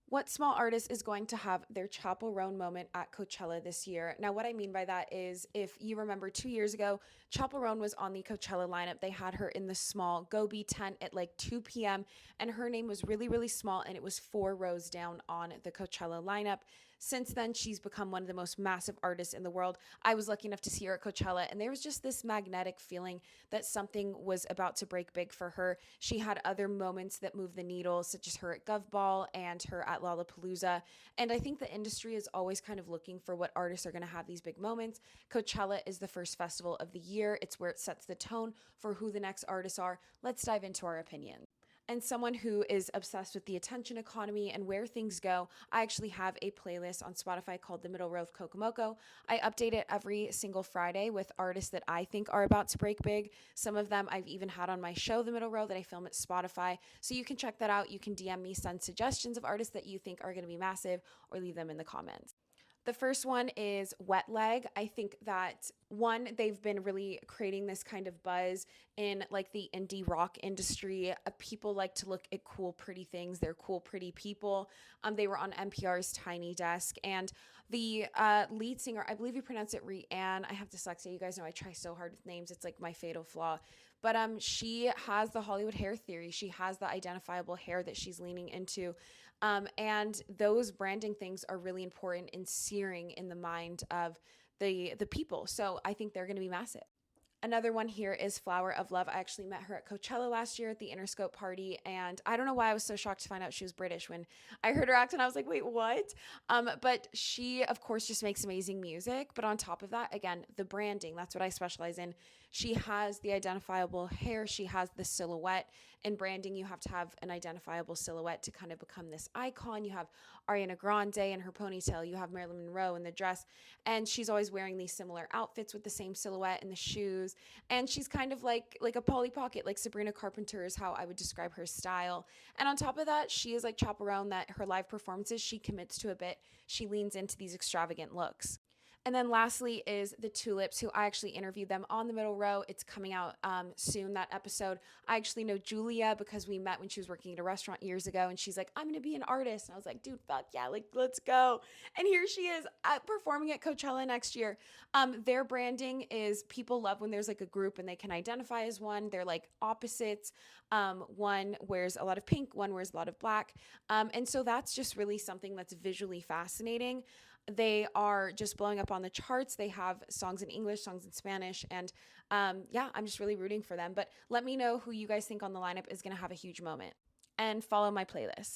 What small artist is going to have their Chapel Roan moment at Coachella this year? Now, what I mean by that is if you remember 2 years ago, Chapel Roan was on the Coachella lineup. They had her in the small Gobi tent at like 2 p.m., and her name was really, really small, and it was 4 rows down on the Coachella lineup. Since then, she's become one of the most massive artists in the world. I was lucky enough to see her at Coachella, and there was just this magnetic feeling that something was about to break big for her. She had other moments that moved the needle, such as her at Gov Ball and her at Lollapalooza. And I think the industry is always kind of looking for what artists are going to have these big moments. Coachella is the first festival of the year, it's where it sets the tone for who the next artists are. Let's dive into our opinions. And someone who is obsessed with the attention economy and where things go, I actually have a playlist on Spotify called The Middle Row of Kokomoko. I update it every single Friday with artists that I think are about to break big. Some of them I've even had on my show, The Middle Row, that I film at Spotify. So you can check that out. You can DM me, send suggestions of artists that you think are going to be massive, or leave them in the comments. The first one is Wet Leg. I think that one, they've been really creating this kind of buzz in like the indie rock industry. People like to look at cool, pretty things. They're cool, pretty people. They were on NPR's Tiny Desk, and the lead singer, I believe you pronounce it Rianne. I have dyslexia. You guys know I try so hard with names. It's like my fatal flaw. But she has the Hollywood hair theory. She has the identifiable hair that she's leaning into. And those branding things are really important in searing in the mind of the people. So I think they're going to be massive. Another one here is Flower of Love. I actually met her at Coachella last year at the Interscope party, and I don't know why I was so shocked to find out she was British when I heard her accent. I was like, wait, what? But she, of course, just makes amazing music. But on top of that, again, the branding, that's what I specialize in. She has the identifiable hair, she has the silhouette. In branding, you have to have an identifiable silhouette to kind of become this icon. You have Ariana Grande in her ponytail, you have Marilyn Monroe in the dress, and she's always wearing these similar outfits with the same silhouette and the shoes. And she's kind of like a Polly Pocket, like Sabrina Carpenter is how I would describe her style. And on top of that, she is like Chaperone, that her live performances, she commits to a bit. She leans into these extravagant looks. And then lastly is the Tulips, who I actually interviewed them on The Middle Row. It's coming out soon, that episode. I actually know Julia because we met when she was working at a restaurant years ago, and she's like, I'm going to be an artist. And I was like, dude, fuck yeah, like, let's go. And here she is performing at Coachella next year. Their branding is people love when there's like a group and they can identify as one. They're like opposites. One wears a lot of pink, one wears a lot of black. And so that's just really something that's visually fascinating. They are just blowing up on the charts. They have songs in English, songs in Spanish, and yeah, I'm just really rooting for them. But let me know who you guys think on the lineup is going to have a huge moment, and follow my playlist.